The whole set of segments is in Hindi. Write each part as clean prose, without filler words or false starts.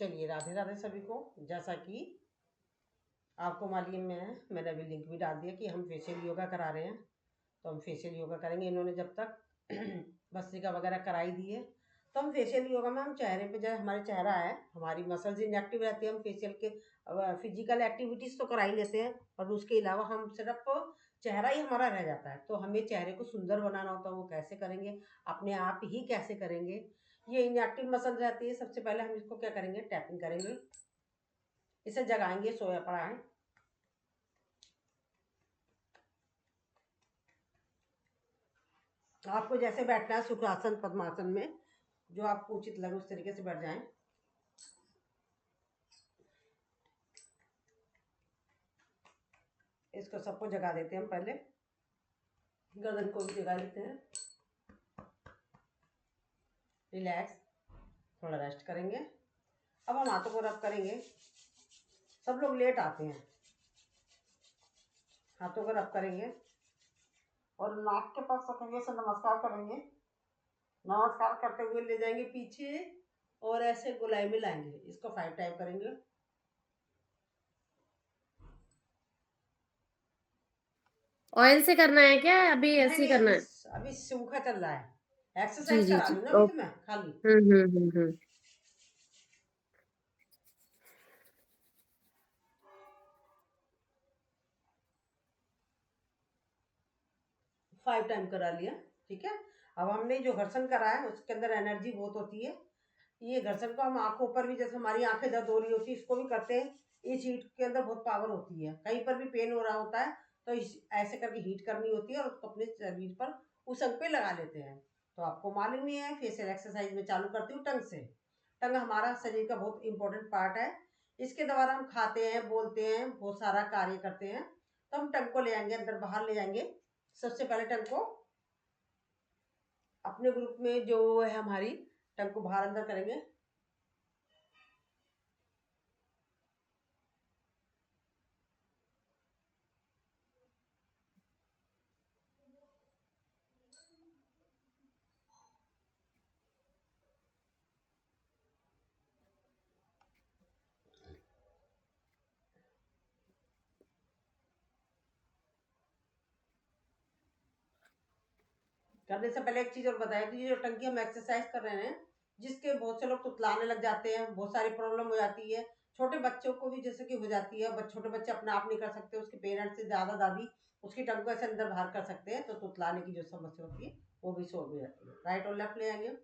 चलिए राधे राधे सभी को। जैसा कि आपको मालूम है, मैंने अभी लिंक भी डाल दिया कि हम फेशियल योगा करा रहे हैं, तो हम फेशियल योगा करेंगे। इन्होंने जब तक भस्त्रिका वगैरह कराई दी है, तो हम फेशियल योगा में हम चेहरे पे, जब हमारे चेहरा है, हमारी मसल्स इनएक्टिव रहती है, हम फेशियल के फिजिकल एक्टिविटीज़ तो करा ही लेते हैं, और उसके अलावा हम सिर्फ चेहरा ही हमारा रह जाता है। तो हमें चेहरे को सुंदर बनाना होता है, वो कैसे करेंगे, अपने आप ही कैसे करेंगे। ये इनएक्टिव मसल रहती है, सबसे पहले हम इसको क्या करेंगे, टैपिंग करेंगे। इसे जगाएंगे, सोया पड़ा है। आपको जैसे बैठना है, सुखासन पद्मासन में, जो आपको उचित लगे उस तरीके से बैठ जाएं। इसको सबको जगा देते हैं हम पहले, गर्दन को भी जगा लेते हैं। रिलैक्स, थोड़ा रेस्ट करेंगे। अब हम हाथों को रब करेंगे। सब लोग लेट आते हैं, हाथों को रब करेंगे और नाक के पास रखेंगे, ऐसे नमस्कार करेंगे। नमस्कार करते हुए ले जाएंगे पीछे और ऐसे गोलाई में लाएंगे। इसको 5 टाइम करेंगे। ऑयल से करना है क्या, अभी नहीं ऐसे ही नहीं, करना अभी है? अभी सूखा चल रहा है, जी एक्सरसाइज जी करा जी, रही हूँ ना अभी तो ओके। मैं खाली। हम्म। 5 टाइम करा लिया, ठीक है। अब हमने जो घर्षण करा है उसके अंदर एनर्जी बहुत होती है। ये घर्षण को हम आंखों पर भी, जैसे हमारी आंखें दर्द हो रही होती है, इसको भी करते हैं। इस हीट के अंदर बहुत पावर होती है, कहीं पर भी पेन हो रहा होता है तो इस ऐसे करके हीट करनी होती है और उसको अपने शरीर पर उस अंग पे लगा लेते हैं। तो आपको मालूम ही है, फेशियल एक्सरसाइज में चालू करती हूँ टंग से। टंग हमारा शरीर का बहुत इंपॉर्टेंट पार्ट है। इसके द्वारा हम खाते हैं, बोलते हैं, बहुत सारा कार्य करते हैं। तो हम टंग को ले आएंगे, अंदर बाहर ले जाएंगे। सबसे पहले टंग को अपने ग्रुप में जो है हमारी, टंग को बाहर अंदर करेंगे। करने से पहले एक चीज और बताया कि ये जो टंकी हम एक्सरसाइज कर रहे हैं, जिसके बहुत से लोग तुतलाने लग जाते हैं, बहुत सारी प्रॉब्लम हो जाती है। छोटे बच्चों को भी जैसे कि हो जाती है, छोटे बच्चे अपने आप नहीं कर सकते, उसके पेरेंट्स से दादा दादी उसकी टंग को ऐसे अंदर बाहर कर सकते हैं, तो तुतलाने की जो समस्या होती है वो भी सॉल्व हो जाती है। राइट और लेफ्ट ले आएंगे।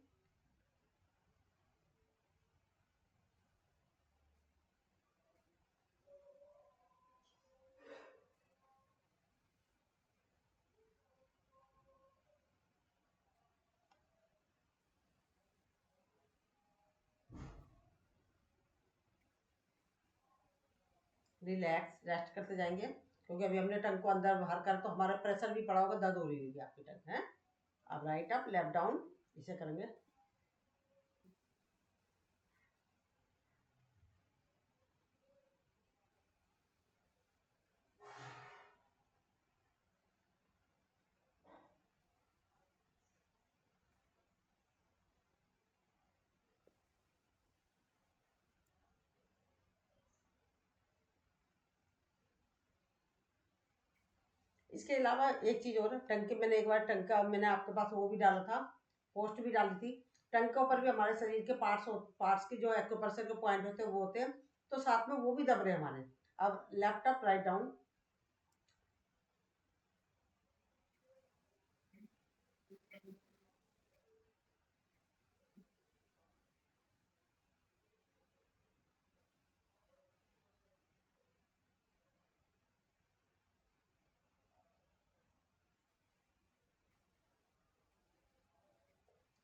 रिलैक्स, रेस्ट करते जाएंगे, क्योंकि अभी हमने टंग को अंदर बाहर कर, तो हमारा प्रेशर भी पड़ा होगा, दर्द हो रही होगी आपकी टंग है। अब राइट अप, लेफ्ट डाउन, इसे करेंगे। इसके अलावा एक चीज और, टंग के मैंने एक बार टंग का मैंने आपके पास वो भी डाला था, पोस्ट भी डाली थी। टंग के ऊपर भी हमारे शरीर के पार्ट्स के जो एक्यूप्रेशर के पॉइंट होते हैं वो होते हैं, तो साथ में वो भी दब रहे हैं हमारे। अब left up, write down.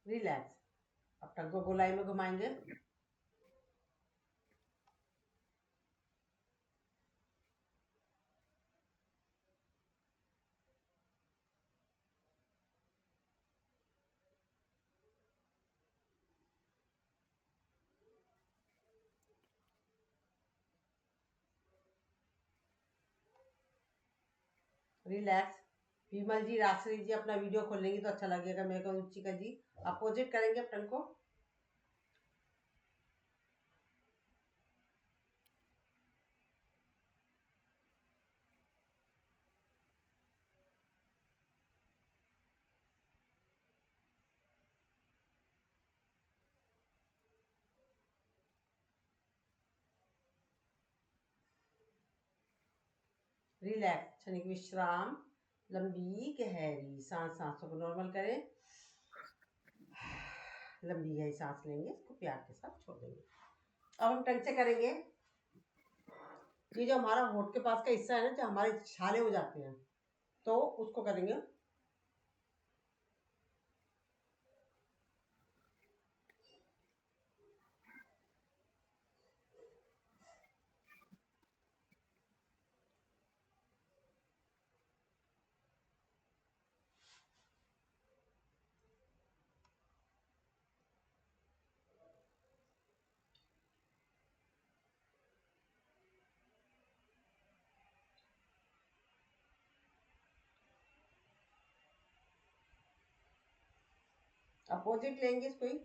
Relax. अब टंग को गोलाई में घुमाएंगे। रिलैक्स। विमल जी, राजश्री जी अपना वीडियो खोलेंगी तो अच्छा लगेगा मेरे को। रुचिका जी अपोजिट करेंगे अब टंग को। रिलैक्स, क्षणिक विश्राम, लंबी गहरी सांस, सांसों को नॉर्मल करें, लंबी गहरी सांस लेंगे, इसको प्यार के साथ छोड़ देंगे। अब हम टंग से करेंगे। ये जो हमारा होठ के पास का हिस्सा है ना, जो हमारे छाले हो जाते हैं, तो उसको करेंगे। अपोजिट लेंगे इसको ही।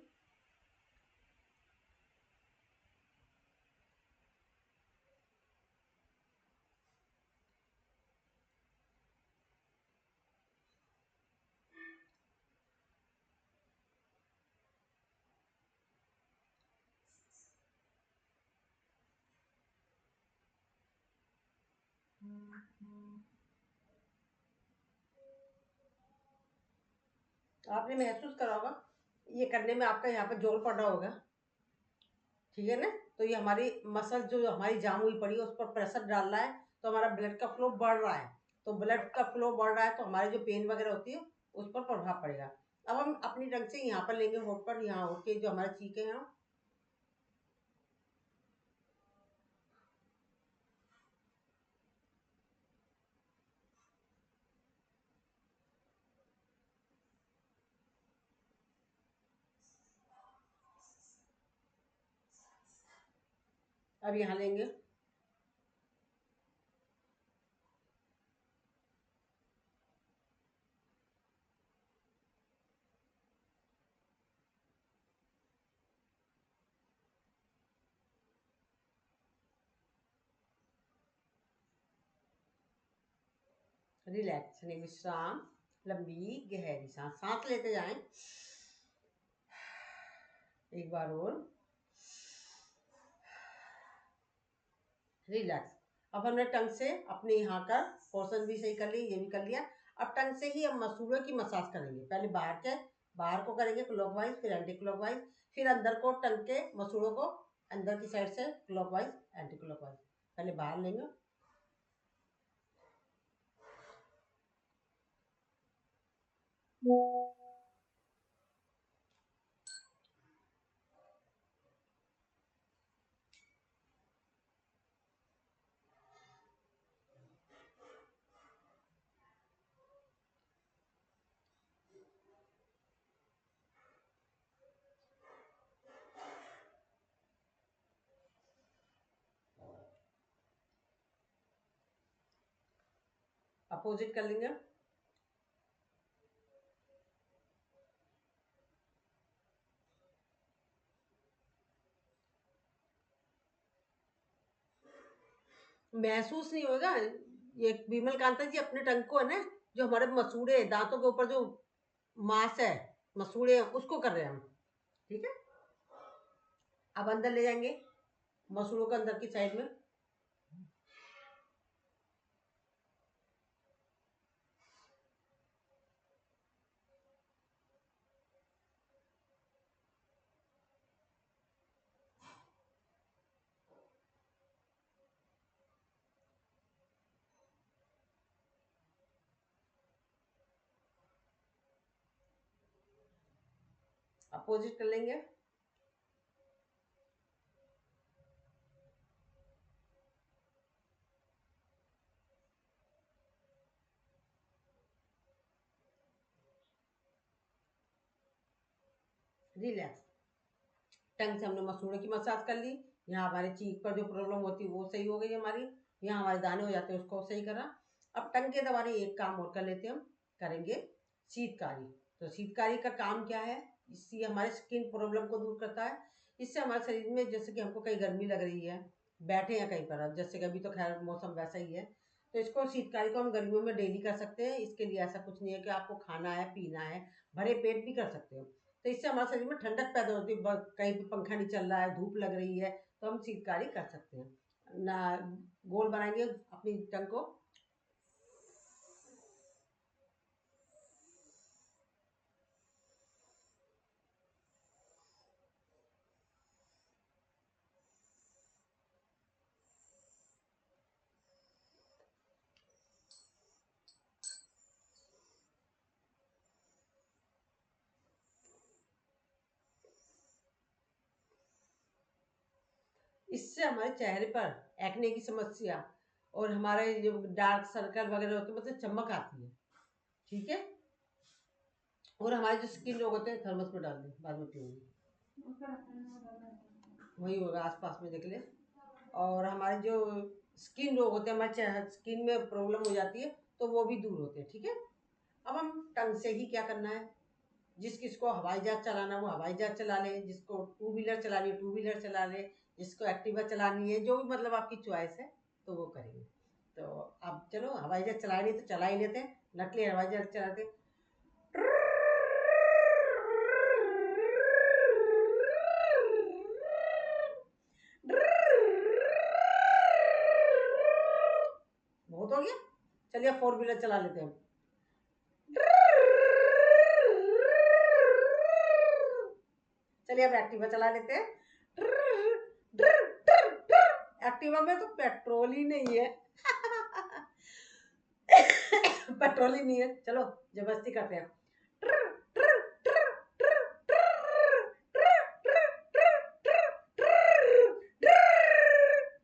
आपने महसूस करा होगा ये करने में, आपका यहाँ पर जोर पड़ रहा होगा, ठीक है ना। तो ये हमारी मसल जो हमारी जाम हुई पड़ी है उस पर प्रेशर डाल रहा है, तो हमारा ब्लड का फ्लो बढ़ रहा है। तो ब्लड का फ्लो बढ़ रहा है तो हमारे जो पेन वगैरह होती है उस पर प्रभाव पड़ेगा। अब हम अपनी टंग से यहाँ पर लेंगे, होठ पर, यहाँ होठ के जो हमारे चीके हैं। अब यहाँ लेंगे, रिलैक्स, विश्राम, लंबी गहरी सांस, सांस लेते जाएं। एक बार और, रिलैक्स। अब हमने टंग से अपने यहाँ का पोर्शन भी सही कर लिया, ये भी कर लिया। अब टंग से ही हम मसूड़ों की मसाज करेंगे। पहले बाहर को करेंगे क्लॉकवाइज, फिर एंटी क्लॉकवाइज, फिर अंदर को टंग के मसूड़ों को अंदर की साइड से क्लॉकवाइज, एंटी क्लॉकवाइज। पहले बाहर लेंगे, अपोजिट कर लेंगे। महसूस नहीं होगा। ये विमल कांता जी अपने टंग को है ना, जो हमारे मसूड़े दांतों के ऊपर जो मांस है, मसूड़े, उसको कर रहे हैं हम, ठीक है। अब अंदर ले जाएंगे मसूड़ों को, अंदर की साइड में। अपोजिट कर लेंगे, रिलैक्स। टंग से हमने मसूड़ों की मसाज कर ली। यहाँ हमारे चीक पर जो प्रॉब्लम होती है वो सही हो गई हमारी। यहाँ हमारे दाने हो जाते हैं उसको सही करा। अब टंग के द्वारा एक काम और कर लेते हैं हम, करेंगे शीतकारी। तो शीतकारी का काम क्या है, इससे हमारे स्किन प्रॉब्लम को दूर करता है। इससे हमारे शरीर में, जैसे कि हमको कहीं गर्मी लग रही है, बैठे हैं कहीं पर, अब जैसे कि अभी तो खैर मौसम वैसा ही है, तो इसको शीतकारी को हम गर्मियों में डेली कर सकते हैं। इसके लिए ऐसा कुछ नहीं है कि आपको खाना है पीना है, भरे पेट भी कर सकते हो। तो इससे हमारे शरीर में ठंडक पैदा होती है। कहीं भी पंखा नहीं चल रहा है, धूप लग रही है, तो हम शीतकारी कर सकते हैं ना। गोल बनाएंगे अपनी टंग को, इससे हमारे चेहरे पर एक्ने की समस्या और हमारे जो डार्क सर्कल वगैरह होते हैं मतलब चमक आती है। ठीक है, और हमारे जो स्किन रोग होते हैं, थर्मस में डाल दें, बाद में पीऊंगी, वही होगा आसपास में देख ले। और हमारे जो स्किन रोग होते हैं, हमारे स्किन में प्रॉब्लम हो जाती है, तो वो भी दूर होते हैं। ठीक है, अब हम टंग से ही क्या करना है, जिसको हवाई जहाज चलाना वो हवाई जहाज चला ले, जिसको टू व्हीलर चलानी है टू व्हीलर चला ले, जिसको एक्टिवा चलानी है, जो भी मतलब आपकी चॉइस है तो वो करेंगे। तो अब चलो हवाई जहाज चला नहीं तो चला ही लेते हैं, नकली हवाई जहाज चलाते हैं। बहुत हो गया, चलिए फोर व्हीलर चला लेते हैं। चलिए अब एक्टिवा चला लेते हैं। एक्टिवा में तो पेट्रोल ही नहीं है। पेट्रोल ही नहीं है, चलो जबरदस्ती करते हैं।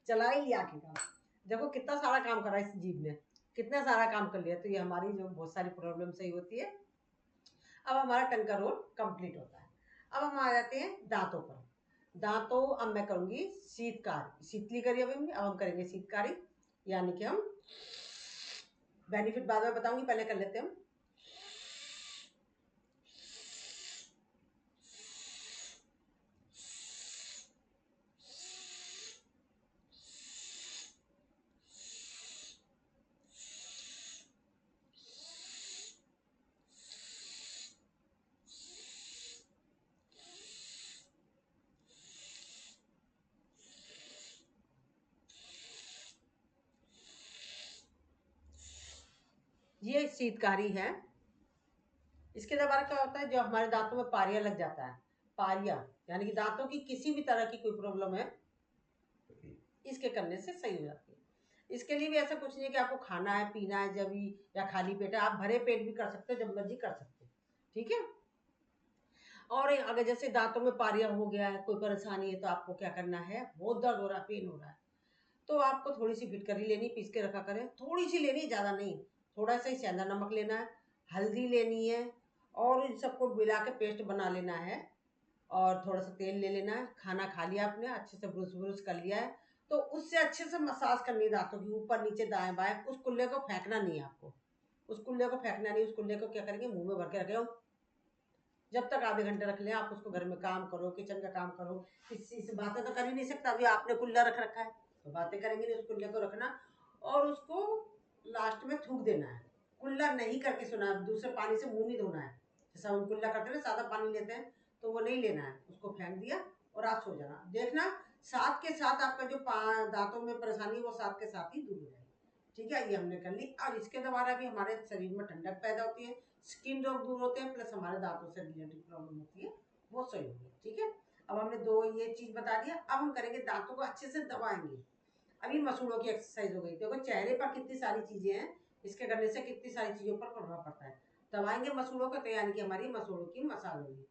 चला ही लिया आखिरकार, देखो कितना सारा काम करा इस जीप ने, कितना सारा काम कर लिया। तो ये हमारी जो बहुत सारी प्रॉब्लम सही होती है। अब हमारा टंग का रोल कंप्लीट होता है। अब हम आ जाते हैं दांतों पर। दांतों अब मैं करूंगी शीतकारी, शीतली करी अभी अब हम करेंगे शीतकारी, यानी कि हम बेनिफिट बाद में बताऊंगी, पहले कर लेते हैं हम। ये शीतकारी है। इसके द्वारा क्या होता है, जो हमारे दांतों में पारिया लग जाता है, पारिया यानी कि दांतों की किसी भी तरह की कोई प्रॉब्लम है, इसके करने से सही हो जाती है। इसके लिए भी ऐसा कुछ नहीं है कि आपको खाना है पीना है जब भी, या खाली पेट है, आप भरे पेट भी कर सकते हो, जब मर्जी कर सकते हो। ठीक है, और अगर जैसे दांतों में पारिया हो गया है, कोई परेशानी है, तो आपको क्या करना है, बहुत दर्द हो रहा है, पेन हो रहा है, तो आपको थोड़ी सी फिटकरी लेनी, पीस के रखा करें, थोड़ी सी लेनी, ज़्यादा नहीं, थोड़ा सा ही सेंधा नमक लेना है, हल्दी लेनी है, और इन सबको मिला के पेस्ट बना लेना है, और थोड़ा सा तेल ले लेना है। खाना खा लिया आपने, अच्छे से ब्रुश ब्रुश कर लिया है, तो उससे अच्छे से मसाज करनी है दांतों की, ऊपर नीचे दाएं बाएं। उस कुल्ले को फेंकना नहीं है आपको, उस कुल्ले को फेंकना नहीं, उस कुल्ले को क्या करेंगे, मुंह में भर के रखे, जब तक आधे घंटे रख लें आप उसको। घर में काम करो, किचन का काम करो, किसी से बातें तो कर ही नहीं सकता, अभी आपने कुल्ला रख रखा है तो बातें करेंगे नहीं, उस कुल्ले को रखना और उसको लास्ट में थूक देना है। कुल्ला नहीं करके सुना, दूसरे पानी से मुंह नहीं धोना है, जैसा हम कुल्ला करते हैं ना, सादा पानी लेते हैं, तो वो नहीं लेना है, उसको फेंक दिया और आप सो जाना। देखना साथ के साथ आपका जो दांतों में परेशानी है वो साथ के साथ ही दूर हो जाएगी। ठीक है, ये हमने कर ली। और इसके द्वारा भी हमारे शरीर में ठंडक पैदा होती है, स्किन रोग दूर होते हैं, प्लस हमारे दांतों से रिलेटेड प्रॉब्लम होती है वो सही होगी। ठीक है, अब हमने दो ये चीज बता दिया। अब हम करेंगे दांतों को अच्छे से दबाएंगे। अभी मसूड़ों की एक्सरसाइज हो गई, देखो चेहरे पर कितनी सारी चीजें हैं, इसके करने से कितनी सारी चीजों पर प्रभाव पड़ता है। दबाएंगे मसूड़ों को, तो यानी कि हमारी मसूड़ों की मसाज होगी।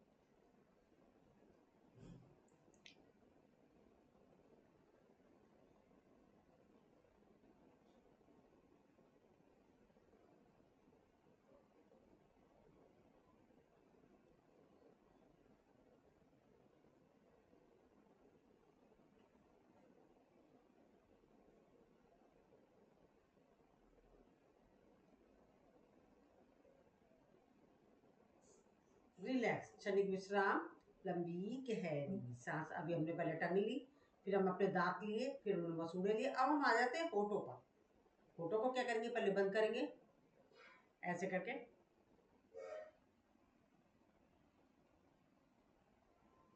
रिलैक्स, क्षणिक विश्राम, लंबी गहरी सांस। अभी हमने पहले टंग ली, फिर हम अपने दांत लिए, फिर हमने मसूड़े लिए। अब हम आ जाते हैं होठों पर। होठों को क्या करेंगे, पहले बंद करेंगे ऐसे करके,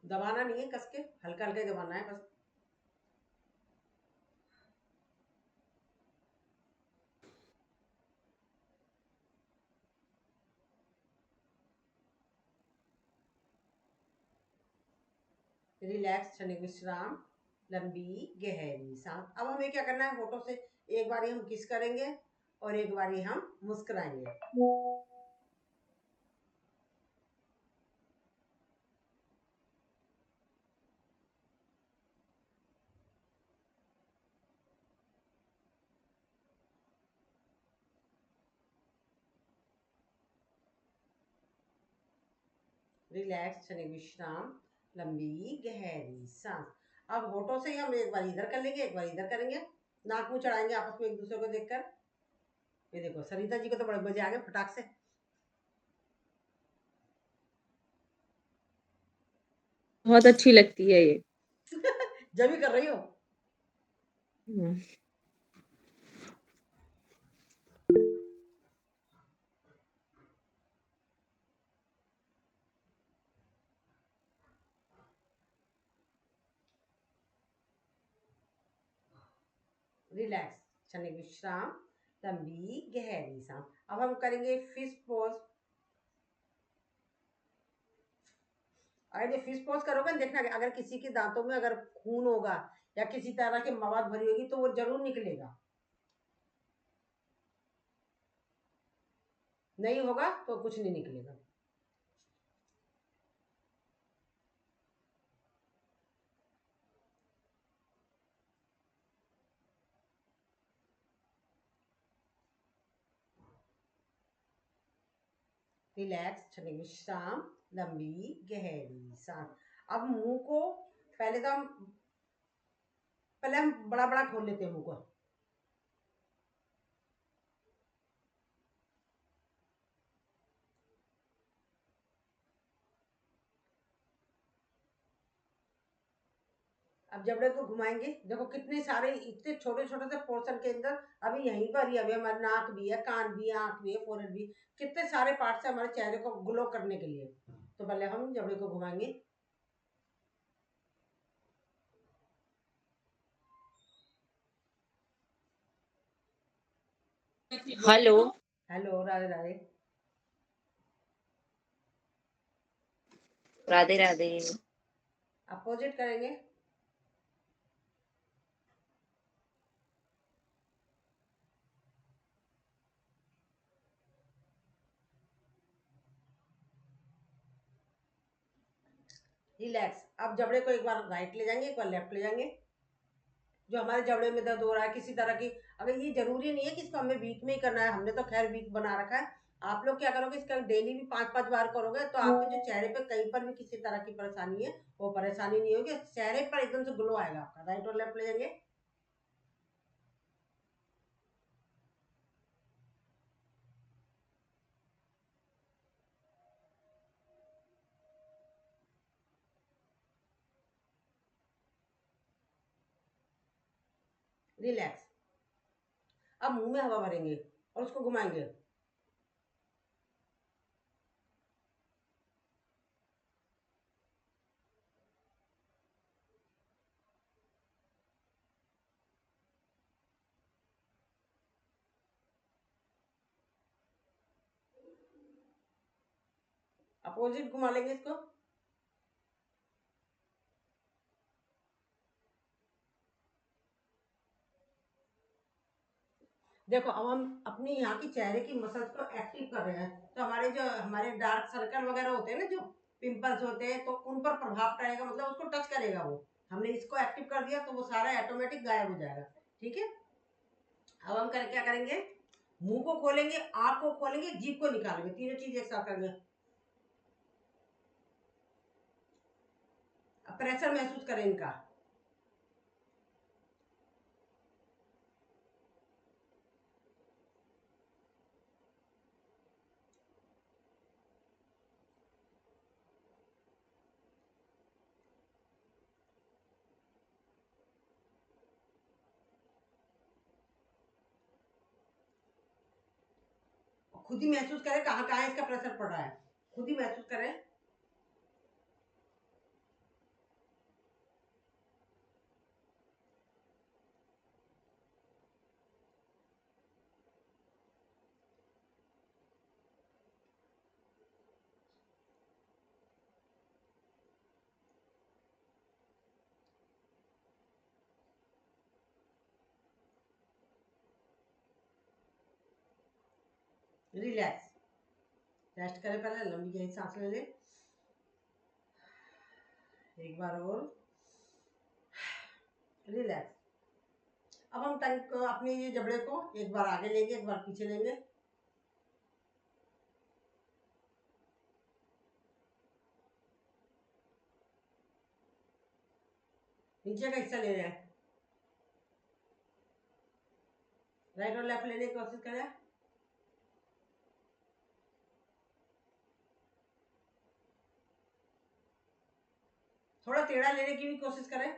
दबाना नहीं है, कस के हल्का हल्का ही दबाना है बस। रिलैक्स, क्षणिक विश्राम, लंबी गहरी सांस। अब हमें क्या करना है, होठों से एक बारी हम किस करेंगे और एक बारी हम मुस्कुराएंगे। रिलैक्स, क्षणिक विश्राम, लंबी गहरी सांस। अब होठों से ही हम एक बार इधर कर लेंगे, एक बार इधर करेंगे, नाक मुंह चढ़ाएंगे आपस में एक दूसरे को देखकर। ये देखो सरिता जी को तो बड़े मजे आ गए फटाक से। बहुत अच्छी लगती है ये। जब भी कर रही हो। हम्म। रिलैक्स, क्षणिक विश्राम, लंबी गहरी सांस। अब हम करेंगे फिश पोज। अगर ये फिश पोज करोगे ना, देखना अगर किसी के दांतों में अगर खून होगा या किसी तरह की मवाद भरी होगी तो वो जरूर निकलेगा, नहीं होगा तो कुछ नहीं निकलेगा। रिलैक्स, क्षणिक विश्राम, लंबी गहरी सांस। अब मुंह को पहले हम बड़ा बड़ा खोल लेते हैं मुंह को। अब जबड़े को घुमाएंगे, देखो कितने सारे इतने छोटे छोटे से पोर्शन के अंदर अभी यहीं पर ही अभी हमारे नाक भी है, कान भी है, आंख भी है, फोrehead भी, कितने सारे पार्ट्स है हमारे चेहरे को ग्लो करने के लिए। तो पहले हम जबड़े को घुमाएंगे। Hello. Hello, Radhe Radhe. Radhe Radhe. Opposite करेंगे। रिलैक्स। अब जबड़े को एक बार राइट ले जाएंगे, एक बार लेफ्ट ले जाएंगे। जो हमारे जबड़े में दर्द हो रहा है किसी तरह की, अगर ये जरूरी नहीं है कि इसको हमें वीक में ही करना है, हमने तो खैर वीक बना रखा है। आप लोग क्या करोगे, इसका डेली भी 5-5 बार करोगे तो आपके जो चेहरे पे कहीं पर भी किसी तरह की परेशानी है वो परेशानी नहीं होगी, चेहरे पर एकदम से ग्लो आएगा आपका। राइट और लेफ्ट ले जाएंगे। रिलैक्स। अब मुंह में हवा भरेंगे और उसको घुमाएंगे। अपोजिट घुमा लेंगे इसको। देखो अब हम अपने यहाँ की चेहरे की मसल्स को एक्टिव कर रहे हैं, तो हमारे डार्क सर्कल वगैरह होते हैं ना, जो पिंपल्स होते हैं, तो उन पर प्रभाव पड़ेगा, मतलब उसको टच करेगा वो। हमने इसको एक्टिव कर दिया तो वो सारा ऑटोमेटिक गायब हो जाएगा। ठीक है। अब हम क्या करेंगे, मुंह को खोलेंगे, आंख को खोलेंगे, जीभ को निकालेंगे, तीनों चीज एक साथ करेंगे। अब प्रेशर महसूस करें इनका। खुद ही महसूस करें कहाँ कहाँ इसका प्रेशर पड़ रहा है, खुद ही महसूस करें। रिलैक्स। रेस्ट करें, पहले लंबी गहरी सांस ले लें एक बार और। रिलैक्स। अब हम टंग को, अपने ये जबड़े को एक बार आगे लेंगे, एक बार पीछे लेंगे। नीचे का हिस्सा ले रहे हैं, राइट और लेफ्ट लेने की कोशिश करें। थोड़ा टेढ़ा लेने की भी कोशिश करें।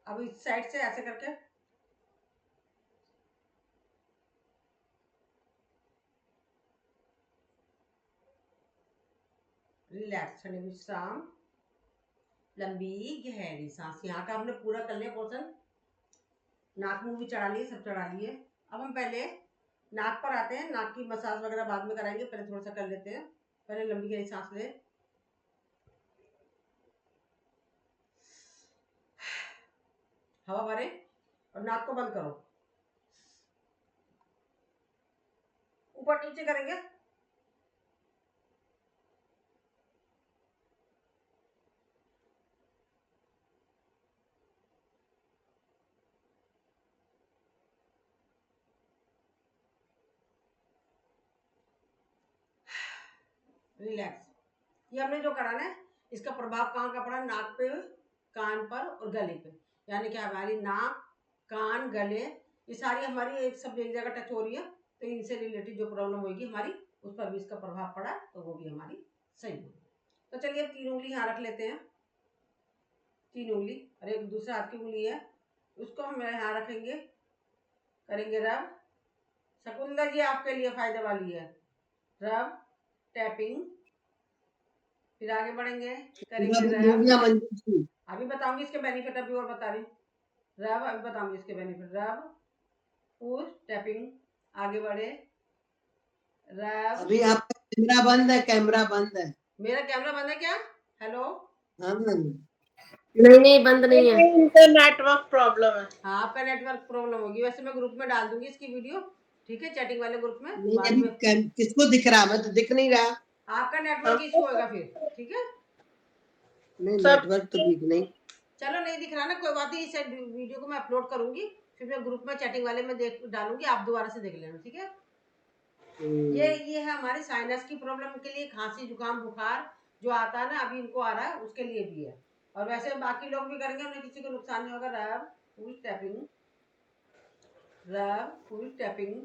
अब इस साइड से ऐसे करके रिलैक्स, ठंडे विश्राम, लंबी गहरी सांस। यहाँ का हमने पूरा कर लिया पोर्शन, नाक मुंह भी चढ़ा लिए, सब चढ़ा लिए। अब हम पहले नाक पर आते हैं, नाक की मसाज वगैरह बाद में कराएंगे, पहले थोड़ा सा कर लेते हैं। पहले लंबी गहरी सांस ले, हवा भरे और नाक को बंद करो। ऊपर नीचे करेंगे। रिलैक्स। ये हमने जो कराना है, इसका प्रभाव कहाँ का पड़ा? नाक पे, कान पर और गले पे। यानी कि हमारी नाक, कान, गले, ये सारी हमारी एक सब एक जगह टच हो रही है, तो इनसे रिलेटेड जो प्रॉब्लम होगी हमारी, उस पर भी इसका प्रभाव पड़ा, तो वो भी हमारी सही होगी। तो चलिए अब 3 उंगली यहाँ रख लेते हैं, 3 उंगली, और एक दूसरे हाथ की उंगली है, उसको हम यहाँ रखेंगे, करेंगे रब। शकुंतला जी आपके लिए फायदे वाली है, रब, टैपिंग। फिर आगे बढ़ेंगे, करेंगे रब। अभी बताऊंगी इसके बेनिफिट, अभी और बता रही रब, अभी बताऊंगी इसके बेनिफिट। रब, पुश, टैपिंग, आगे बढ़े, रब। अभी आपका कैमरा बंद है, कैमरा बंद है। मेरा कैमरा बंद है क्या? हेलो? हाँ, नहीं बंद नहीं है। इनका नेटवर्क प्रॉब्लम है। हाँ, आपका नेटवर्क प्रॉब्लम होगी। वैसे मैं ग्रुप में डाल दूंगी इसकी वीडियो, ठीक है, चैटिंग वाले ग्रुप में नहीं बाद अभी में। किसको दिख रहा? मैं तो दिख नहीं रहा। आपका नेटवर्क इशू होगा फिर, ठीक है। नहीं सब नेटवर्क तो दिख नहीं। चलो नहीं दिख रहा ना, कोई बात नहीं, इस वीडियो को मैं अपलोड करूंगी, फिर मैं ग्रुप में चैटिंग वाले में देख डालूंगी, आप दोबारा से देख लेना, ठीक है। ये है हमारी साइनस की प्रॉब्लम के लिए, खांसी जुकाम बुखार जो आता है ना, अभी इनको आ रहा है, उसके लिए भी है। और वैसे बाकी लोग भी करेंगे, उन्हें किसी को नुकसान नहीं होगा। रब, फुल टैपिंग, रब, फुल टैपिंग,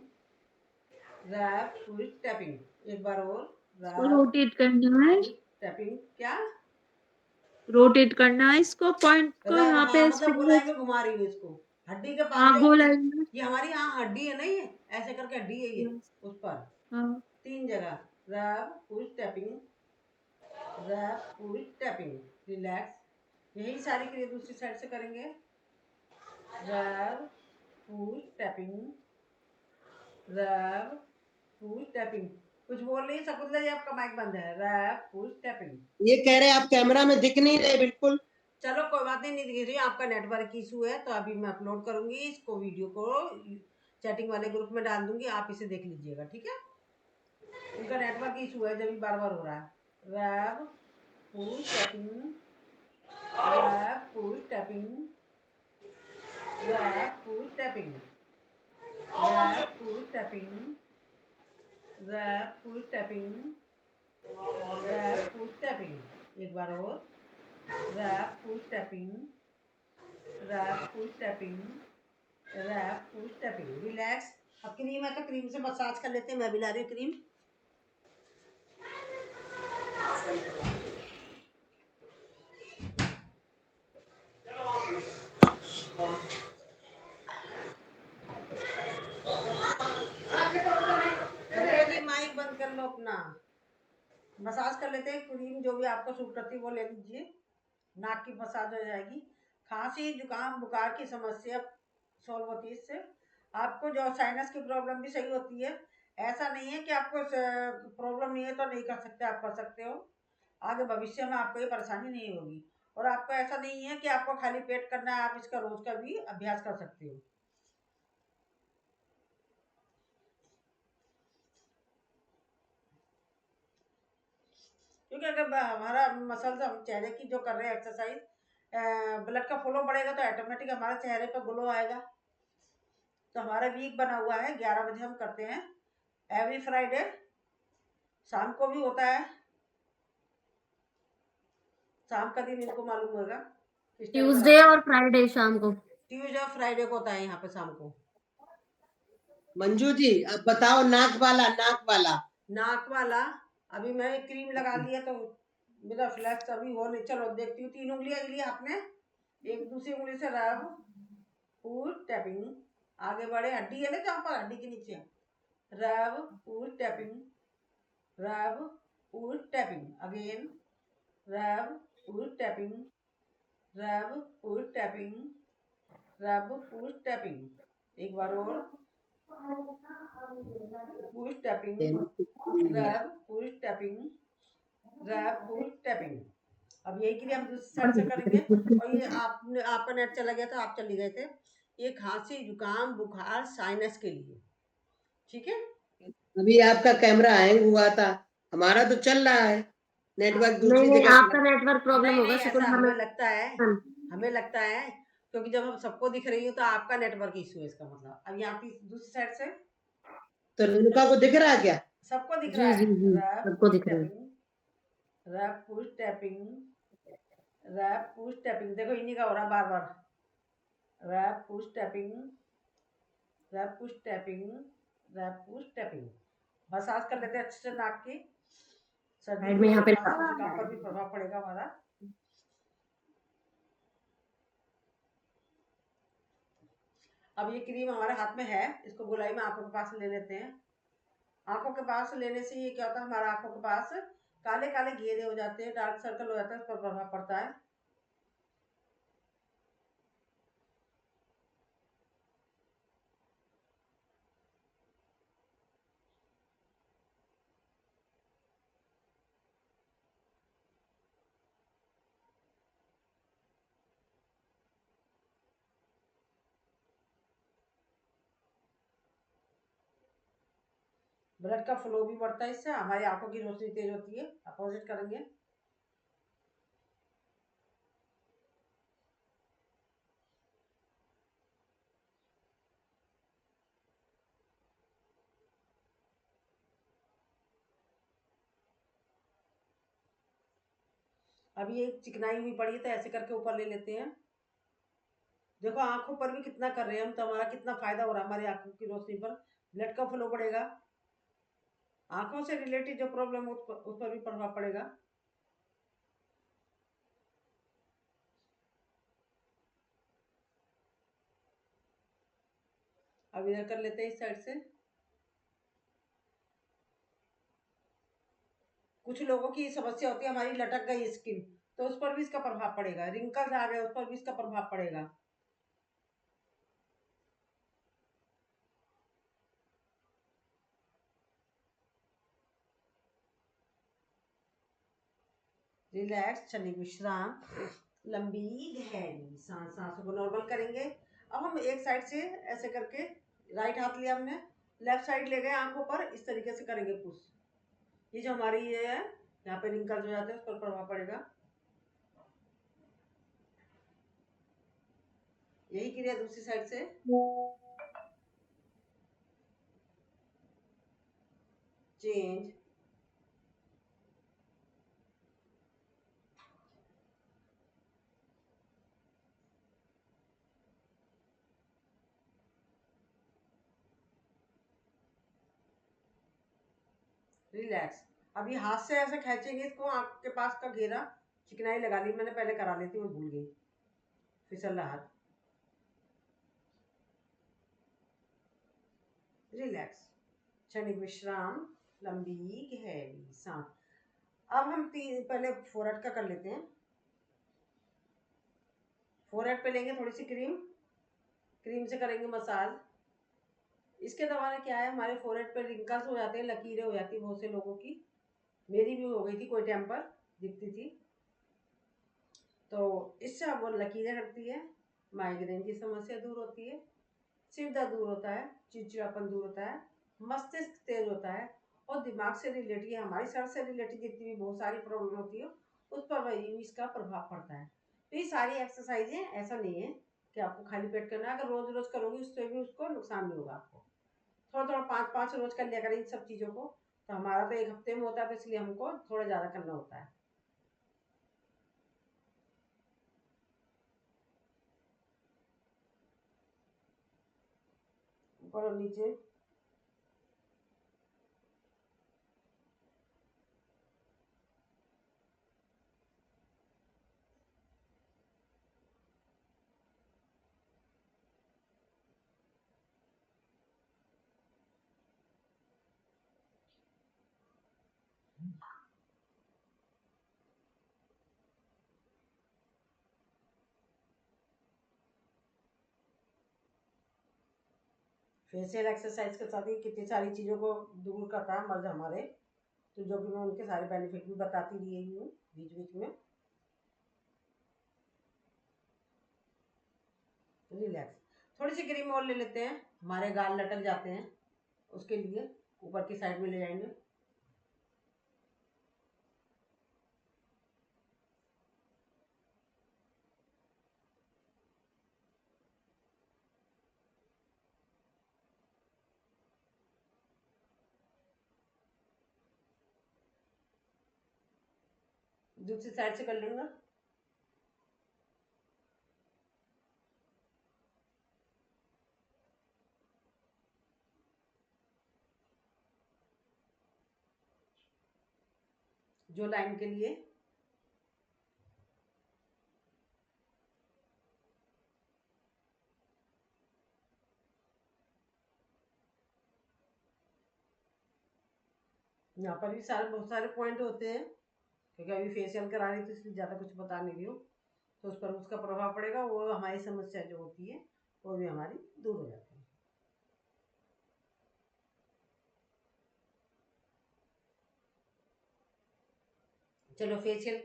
रब, फुल टैपिंग। एक बार और, रब, रोटेट करना है, टैपिंग। क्या? रोटेट करना है इसको, पॉइंट को रब, यहाँ हाँ, पे मतलब फिंगर। गोलाई में घुमा रही हूँ इसको, हड्डी के पास हाँ जो गोल अपनी, लाइन में। ये हमारी यहाँ हड्डी है ना, ये ऐसे करके हड्डी है ये, Yes, उस पर हाँ 3 जगह। रब, फुल टैपिंग, रब, फुल टैपिंग, रिलैक्स। यही सारी क्रिया दूसरी साइड से करेंगे। रब, फुल टैपिंग, रब, फुल टैपिंग। कुछ बोल रही है शकुंतला जी? आपका माइक बंद है। रब, फुल टैपिंग। ये कह रहे आप कैमरा में दिख नहीं रहे बिल्कुल। चलो कोई बात नहीं दिख रही, आपका नेटवर्क इशू है, तो अभी मैं अपलोड करूंगी इसको, वीडियो को चैटिंग वाले ग्रुप में डाल दूंगी, आप इसे देख लीजिएगा, ठीक है। उनका नेटवर्क इशू है, जब बार बार हो रहा है। रब, फुल टैपिंग, रब, फुल टैपिंग, रब, फुल टैपिंग, रब, फुल टैपिंग, रब, फुल टैपिंग, रब, फुल टैपिंग। एक बार और, रब, फुल टैपिंग, रब, फुल टैपिंग, रब, फुल टैपिंग। रिलैक्स। अब क्रीम है तो क्रीम से मसाज कर लेते हैं, मैं भी ला रही हूँ क्रीम। शकुंतला जी माइक बंद कर लो अपना। मसाज कर लेते हैं, क्रीम जो भी आपको सूट करती है वो ले लीजिए, नाक की मसाज हो जाएगी। खांसी जुकाम बुखार की समस्या सॉल्व होती है इससे। आपको जो साइनस की प्रॉब्लम भी सही होती है। ऐसा नहीं है कि आपको प्रॉब्लम नहीं है तो नहीं कर सकते, आप कर सकते हो। आगे भविष्य में आपको ये परेशानी नहीं होगी। और आपको ऐसा नहीं है कि आपको खाली पेट करना है, आप इसका रोज का भी अभ्यास कर सकते हो। क्योंकि अगर हमारा मसल्स, हम चेहरे की जो कर रहे हैं एक्सरसाइज, ब्लड का फ्लो बढ़ेगा तो ऑटोमेटिक हमारे चेहरे पर ग्लो आएगा। तो हमारा वीक बना हुआ है, 11 बजे हम करते हैं एवरी फ्राइडे, शाम को भी होता है। शाम का दिन इनको मालूम होगा किस टाइम ट्यूसडे और फ्राइडे शाम को। ट्यूसडे और फ्राइडे को होता है यहाँ पे शाम को। मंजू जी अब बताओ नाक वाला नाक वाला अभी मैंने क्रीम लगा लिया तो मेरा फ्लैक्स अभी हो नहीं। चलो देखती हूँ, 3 उंगलियां ली आपने, एक दूसरी उंगली से रब पुश टैपिंग, आगे बढ़े, हड्डी है ना जहाँ पर हड्डी के नीचे, रब पुश टैपिंग, रब पुश टैपिंग, अगेन रब पुश टैपिंग, रब पुश टैपिंग, रब पुश टैपिंग, एक बार और पुश टैपिंग, रब पुश टैपिंग, रब पुश टैपिंग। अब यही क्रिया हम दूसरी साइड से करेंगे। और ये आपका नेट चला गया था, आप चले गए थे। ये खांसी जुकाम बुखार साइनस के लिए, ठीक है। अभी आपका कैमरा हैंग हुआ था, हमारा तो चल रहा है नेटवर्क दूसरी नहीं, जगह आपका नेटवर्क प्रॉब्लम होगा। नहीं, ऐसा हमें लगता है क्योंकि जब हम सबको दिख रही हूँ तो आपका नेटवर्क इशू है इसका मतलब। अब यहाँ की दूसरी साइड से तो रेणुका को दिख रहा है क्या? सबको दिख जी रहा जी है। जी, रैप सबको पुश दिख रहा है। Tapping, wrap push tapping, wrap push tapping, देखो इन्हीं का हो रहा बार बार, wrap push tapping, wrap push tapping, wrap push tapping. Massage कर लेते हैं अच्छे से नाक की। सर्दी साइड भी में हो यहाँ रही, पे खांसी जुकाम पर भी प्रभाव पड़ेगा हमारा। अब ये क्रीम हमारे हाथ में है, इसको गोलाई में आंखों के पास ले लेते हैं। आंखों के पास लेने से ये क्या होता है, हमारा आंखों के पास काले काले घेरे हो जाते हैं, डार्क सर्कल हो जाता है, उस पर प्रभाव पड़ता है। ब्लड का फ्लो भी बढ़ता है, इससे हमारी आंखों की रोशनी तेज होती है। अपोजिट करेंगे। अभी ये चिकनाई हुई पड़ी है तो ऐसे करके ऊपर ले लेते हैं। देखो आंखों पर भी कितना कर रहे हैं हम, तो हमारा कितना फायदा हो रहा है हमारी आंखों की रोशनी पर। ब्लड का फ्लो बढ़ेगा, आंखों से रिलेटेड जो प्रॉब्लम है उस पर भी प्रभाव पड़ेगा। अब इधर कर लेते हैं इस साइड से। कुछ लोगों की समस्या होती है हमारी लटक गई स्किन, तो उस पर भी इसका प्रभाव पड़ेगा। रिंकल्स आ गए, उस पर भी इसका प्रभाव पड़ेगा। रिलैक्स, क्षणिक विश्राम, लंबी गहरी सांस, सांसों को नॉर्मल करेंगे। अब हम एक साइड से ऐसे करके, राइट हाथ लिया हमने, लेफ्ट साइड ले गए आंखों पर, इस तरीके से करेंगे पुश। ये जो हमारी ये है, यहाँ पे रिंकल्स हो जाते हैं, उस पर प्रभाव पड़ेगा। यही क्रिया दूसरी साइड से। Change, relax. अभी हाथ से ऐसे खींचेंगे इसको, आंख के पास का घेरा, चिकनाई लगा ली मैंने, पहले करा लेती हूँ, भूल गई, फिसल रहा हाथ। रिलैक्स, क्षणिक विश्राम, लंबी गहरी सांस। अब हम पहले फोरहेड का कर लेते हैं। फोरहेड पे लेंगे थोड़ी सी क्रीम, क्रीम से करेंगे मसाज। इसके दौरान क्या है, हमारे फोरहेड पे रिंकल्स हो जाते हैं, लकीरें हो जाती है बहुत से लोगों की। मेरी भी हो गई थी कोई टाइम पर, दिखती थी। तो इससे अब वो लकीरें हटती है, माइग्रेन की समस्या दूर होती है, सिर दर्द दूर होता है, चिड़चिड़ापन दूर होता है, मस्तिष्क तेज होता है, और दिमाग से रिलेटेड, हमारी सर से रिलेटेड जितनी भी बहुत सारी प्रॉब्लम होती है उस पर वही इसका प्रभाव पड़ता है। तो ये सारी एक्सरसाइजें, ऐसा नहीं है कि आपको खाली पेट करना है। अगर रोज रोज करोगे उससे भी उसको नुकसान नहीं होगा आपको। थोड़ा थोड़ा 5-5 रोज कर लिया करें इन सब चीज़ों को। तो हमारा तो एक हफ्ते में होता है, तो इसलिए हमको थोड़ा ज़्यादा करना होता है। ऊपर और नीचे। फेशियल एक्सरसाइज के साथ ही कितनी सारी चीज़ों को दूर करता है मर्ज हमारे, तो जो कि मैं उनके सारे बेनिफिट भी बताती रही हूँ बीच बीच में। रिलैक्स। थोड़ी सी क्रीम और ले लेते हैं, हमारे गाल लटक जाते हैं, उसके लिए ऊपर की साइड में ले जाएंगे। दूसरी साइड से कर लेंगे। जो लाइन के लिए यहाँ पर भी बहुत सारे पॉइंट होते हैं, क्योंकि अभी फेशियल करा रही थी इसलिए ज़्यादा कुछ बता नहीं रही हूँ, तो उस पर उसका प्रभाव पड़ेगा, वो हमारी समस्या जो होती है वो भी हमारी दूर हो जाती है। चलो फेशियल।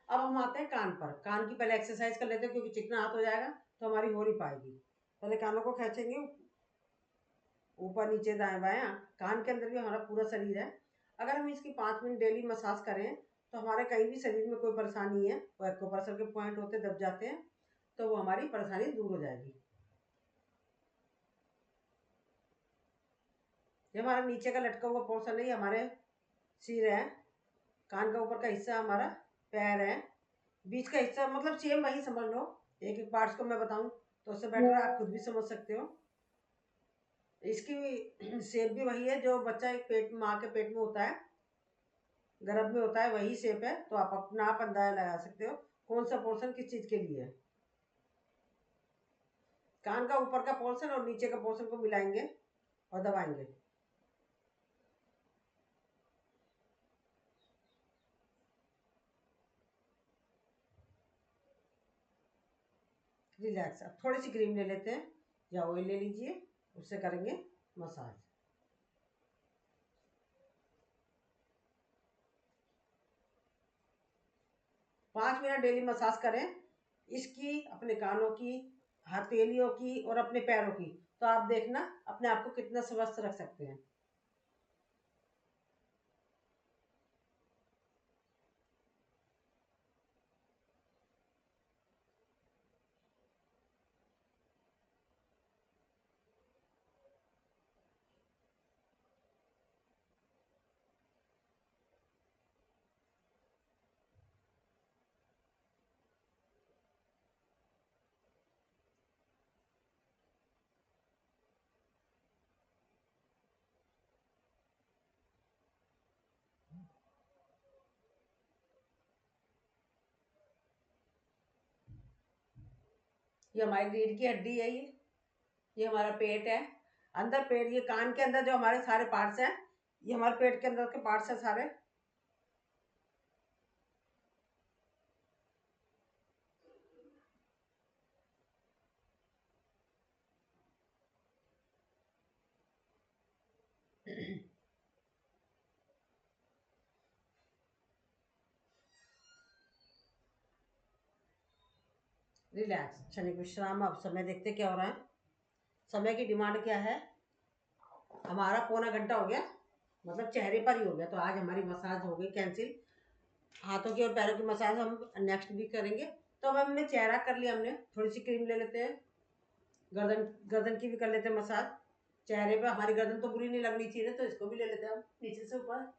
अब हम आते हैं कान पर। कान की पहले एक्सरसाइज कर लेते हैं, क्योंकि चिकना हाथ हो जाएगा तो हमारी हो नहीं पाएगी। पहले कानों को खींचेंगे ऊपर नीचे दाएं बाएं। कान के अंदर भी हमारा पूरा शरीर है। अगर हम इसकी 5 मिनट डेली मसाज करें तो हमारे कहीं भी शरीर में कोई परेशानी है, वो एक्यूप्रेशर के पॉइंट होते दब जाते हैं, तो वो हमारी परेशानी दूर हो जाएगी। ये हमारा नीचे का लटका हुआ पोर्शन है, ये हमारे सिर है। कान का ऊपर का हिस्सा हमारा पैर है। बीच का हिस्सा मतलब सेम वही समझ लो। एक एक पार्ट्स को मैं बताऊं तो उससे बेटर आप खुद भी समझ सकते हो। इसकी शेप भी वही है जो बच्चा एक पेट माँ के पेट में होता है, गर्भ में होता है, वही शेप है। तो आप अपना आप अंदाजा लगा सकते हो कौन सा पोर्शन किस चीज के लिए है। कान का ऊपर का पोर्शन और नीचे का पोर्शन को मिलाएंगे और दबाएंगे। रिलैक्स। अब थोड़ी सी क्रीम ले लेते हैं या ऑयल ले लीजिए, उससे करेंगे मसाज। पाँच मिनट डेली मसाज करें इसकी, अपने कानों की, हथेलियों की और अपने पैरों की, तो आप देखना अपने आप को कितना स्वस्थ रख सकते हैं। ये हमारी रीढ़ की हड्डी है, ये हमारा पेट है। अंदर पेट, ये कान के अंदर जो हमारे सारे पार्ट्स हैं, ये हमारे पेट के अंदर के पार्ट्स हैं सारे। रिलैक्स, क्षणिक विश्राम। अब समय देखते क्या हो रहा है। समय की डिमांड क्या है, हमारा पौना घंटा हो गया, मतलब चेहरे पर ही हो गया, तो आज हमारी मसाज हो गई कैंसिल। हाथों की और पैरों की मसाज हम नेक्स्ट वीक करेंगे। तो अब हमने चेहरा कर लिया, हमने थोड़ी सी क्रीम ले लेते हैं। गर्दन की भी कर लेते हैं मसाज। चेहरे पे हमारी गर्दन तो बुरी नहीं लगनी चाहिए, तो इसको भी ले लेते हैं हम नीचे से ऊपर।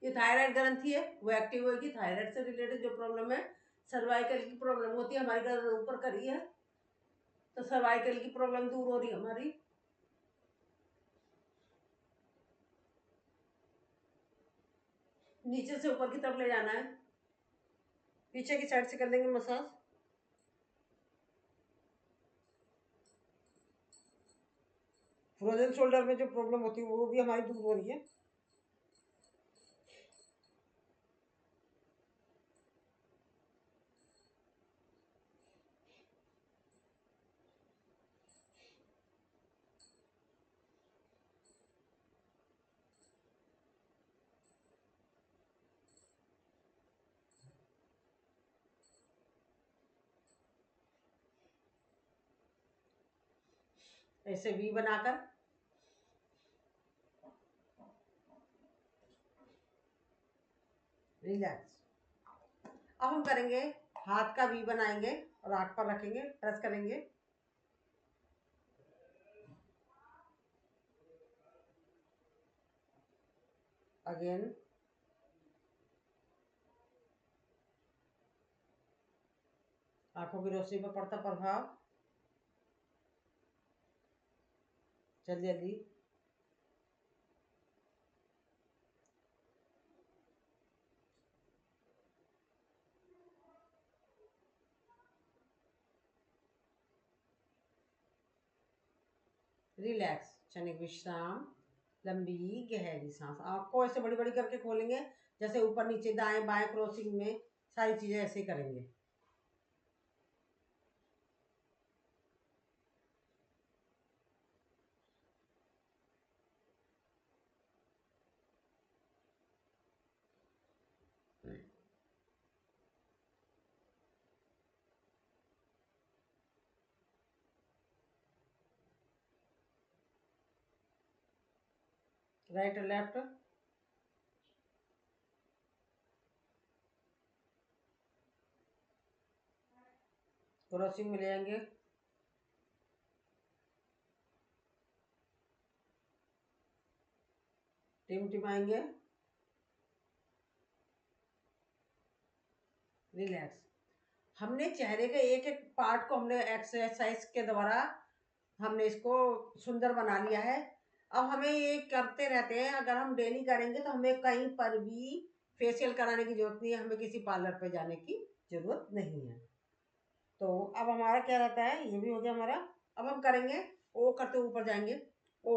ये थायराइड ग्रंथि है, वो एक्टिव होगी। थायराइड से रिलेटेड जो प्रॉब्लम है, सर्वाइकल की प्रॉब्लम होती है, हमारी गर्दन ऊपर करी है, तो सर्वाइकल की प्रॉब्लम दूर हो रही है हमारी। नीचे से ऊपर की तरफ ले जाना है, पीछे की साइड से कर देंगे मसाज। फ्रोजन शोल्डर में जो प्रॉब्लम होती है वो भी हमारी दूर हो रही है। ऐसे वी बनाकर रिलैक्स। अब हम करेंगे हाथ का वी बनाएंगे और आंख पर रखेंगे, प्रेस करेंगे। अगेन आंखों की रोशनी पर पड़ता प्रभाव। जल्दी जल्दी रिलैक्स, क्षणिक विश्राम, लंबी गहरी सांस। आँख को ऐसे बड़ी बड़ी करके खोलेंगे, जैसे ऊपर नीचे दाएं बाएं क्रॉसिंग में सारी चीजें ऐसे करेंगे। राइट और लेफ्ट, क्रॉसिंग में ले आएंगे। टिमटिमाएंगे। रिलैक्स। हमने चेहरे के एक एक पार्ट को हमने एक्सरसाइज के द्वारा हमने इसको सुंदर बना लिया है। अब हमें ये करते रहते हैं, अगर हम डेली करेंगे तो हमें कहीं पर भी फेशियल कराने की जरूरत नहीं है, हमें किसी पार्लर पे जाने की जरूरत नहीं है। तो अब हमारा क्या रहता है, ये भी हो गया हमारा। अब हम करेंगे ओ करते ऊपर जाएंगे। ओ,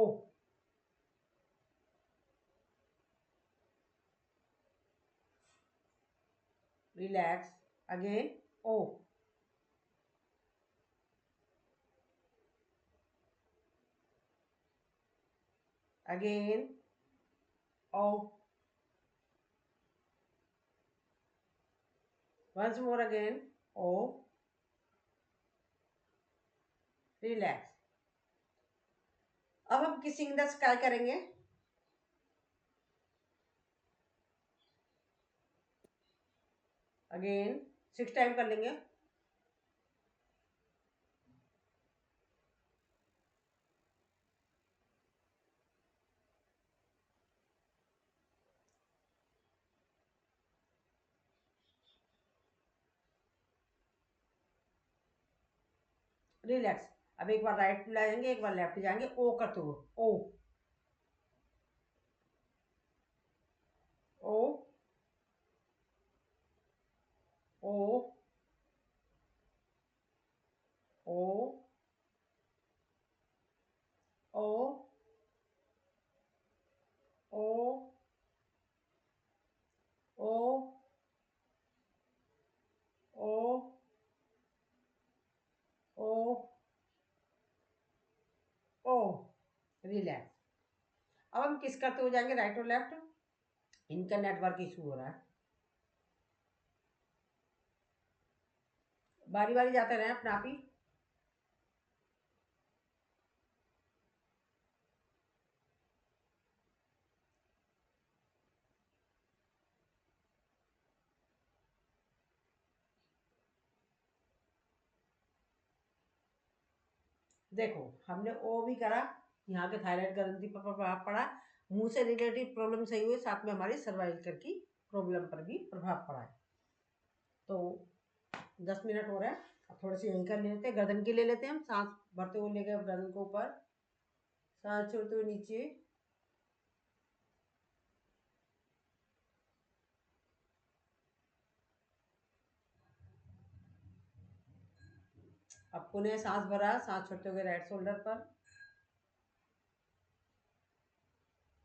रिलैक्स, अगेन ओ, अगेन ओ, once more again o, relax. अब हम किसिंग द स्काई करेंगे। अगेन 6 टाइम कर लेंगे। रिलैक्स। अब एक बार राइट जाएंगे, एक बार लेफ्ट जाएंगे, ओ करते हुए ओ, ओ, ओ, ओ, ओ, ओ, ओ, ओ, ओ, ओ, रिलैक्स। अब हम किस करते हुए जाएंगे, राइट और लेफ्ट। इनका नेटवर्क इशू हो रहा है, बारी बारी जाते रहे अपने आप ही। देखो हमने ओ भी करा, यहाँ के थायराइड ग्रंथि पर प्रभाव पड़ा, मुंह से रिलेटेड प्रॉब्लम सही हुई, साथ में हमारी सर्वाइकल की प्रॉब्लम पर भी प्रभाव पड़ा है। तो 10 मिनट हो रहा है। अब थोड़े से यहीं कर लेते हैं, गर्दन की ले लेते हैं हम। सांस भरते हुए ले गए गर्दन को ऊपर, सांस छोड़ते हुए नीचे, अब पुनः सांस भरा, सांस छोड़ते हुए राइट शोल्डर पर,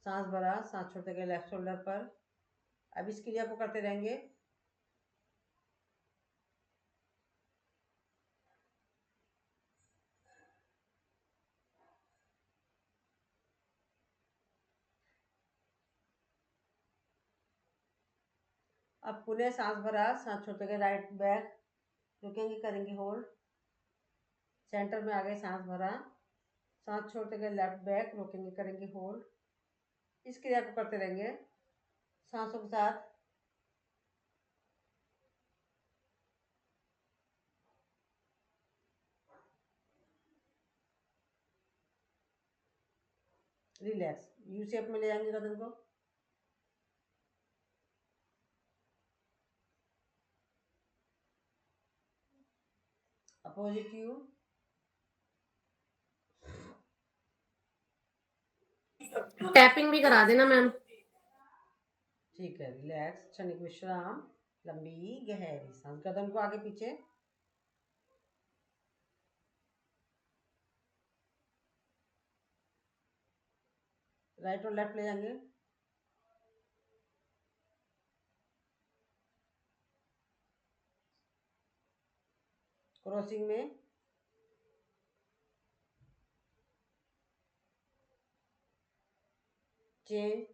सांस भरा, सांस छोड़ते हुए लेफ्ट शोल्डर पर। अब इस क्रिया को करते रहेंगे। अब पुनः सांस भरा, सांस छोड़ते हुए राइट बैक, रुकेंगे, करेंगे होल्ड, सेंटर में आ गए, सांस भरा, सांस छोड़ते हुए लेफ्ट बैक, रोकेंगे, करेंगे होल्ड। इस क्रिया को करते रहेंगे सांसों के साथ। रिलैक्स, यू शेप में ले जाएंगे गर्दन को, अपोजिट यू। टैपिंग भी करा देना मैम। ठीक है, रिलैक्स, क्षणिक विश्राम, लंबी गहरी सांस, गर्दन को आगे पीछे, राइट और लेफ्ट ले जाएंगे, क्रॉसिंग में, चेंज,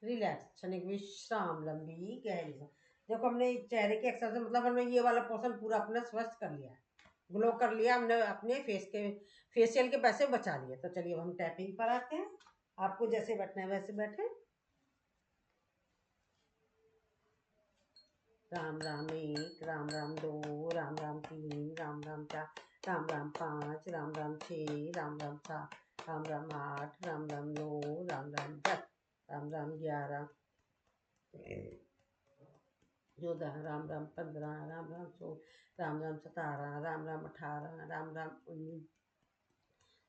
रिलैक्स, क्षणिक विश्राम, लंबी गहरी सांस। देखो हमने चेहरे के एक्सरसाइज मतलब हमने ये वाला पोर्शन पूरा अपना स्वस्थ कर लिया, ग्लो कर लिया हमने, अपने फेस के फेशियल के पैसे बचा लिए। तो चलिए अब हम टैपिंग पर आते हैं। आपको जैसे बैठना है वैसे बैठे। राम राम 1, राम राम 2, राम राम 3, राम राम 4, राम राम 5, राम राम 6, राम राम 7, राम राम 8, राम राम 9, राम राम 10, राम राम 11, 14, राम राम 15, राम राम 16, राम राम 17, राम राम 18, राम राम 19,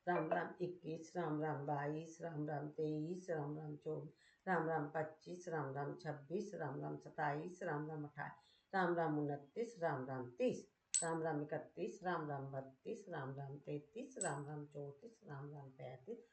राम राम 21, राम राम 22, राम राम 23, राम राम 24, राम राम 25, राम राम 26, राम राम 27, राम राम 28, राम राम 29, राम राम 30, राम राम 31, राम राम 32, राम राम 33, राम राम 34, राम राम 35,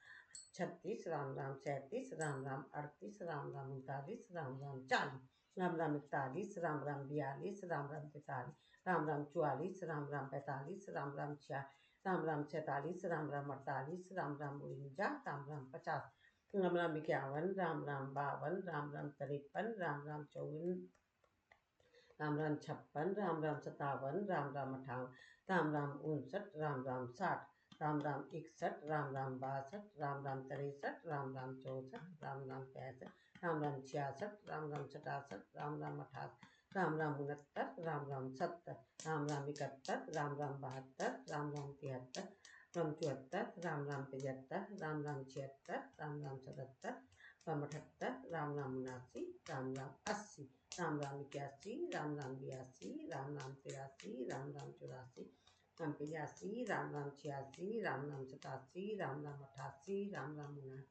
36, राम राम 37, राम राम 38, राम राम 39, राम राम 40, राम राम 41, राम राम 42, राम राम 43, राम राम 44, राम राम 45, राम राम 46, राम राम 46, राम राम 48, राम राम 49, राम राम 50, राम राम 51, राम राम 52, राम राम 53, राम राम 54, राम राम 56, राम राम 57, राम राम 58, राम राम 59, राम राम 60, राम राम 61, राम राम 62, राम राम 63, राम राम 64, राम राम 65, राम राम 66, राम राम 67, राम राम 68, राम राम 69, राम राम 70, राम राम 71, राम राम 72, राम राम 73, राम 74, राम राम 75, राम राम 76, राम राम 77, राम 78, राम राम 79, राम राम 80, राम राम 81, राम राम 82, राम राम 83, राम राम 84, राम 85, राम राम 86, राम राम 87, राम राम 88, राम राम 89,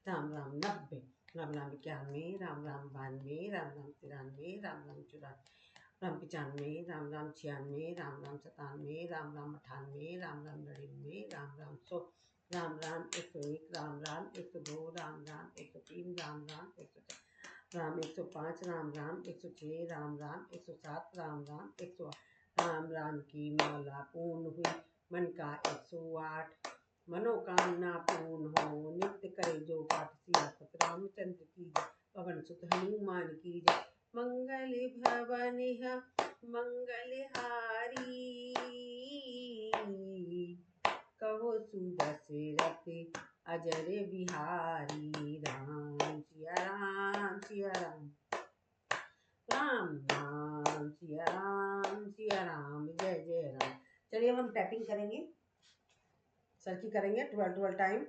राम राम 90, राम राम 91, राम राम 92, राम राम 93, राम राम 94, राम 95, राम राम 96, राम राम 97, राम राम 98, राम राम 99, राम राम 100, राम राम 101, राम राम 102, राम राम 103, राम राम 104, राम 105, राम राम 106, राम राम 107, राम राम 108, राम राम की माला पूर्ण हुई, मन का 108, मनोकामना पूर्ण हो, नित्य करे जो पाठ, सियापत रामचंद्र की जय, पवन सुत हनुमान की जय, मंगल भवन मंगलहारी, कहो सुदशरथ अजर बिहारी, राम सिया राम सिया राम, राम राम सिया राम, जय जय राम। चलिए अब हम टैपिंग करेंगे, सर की करेंगे 12 टाइम।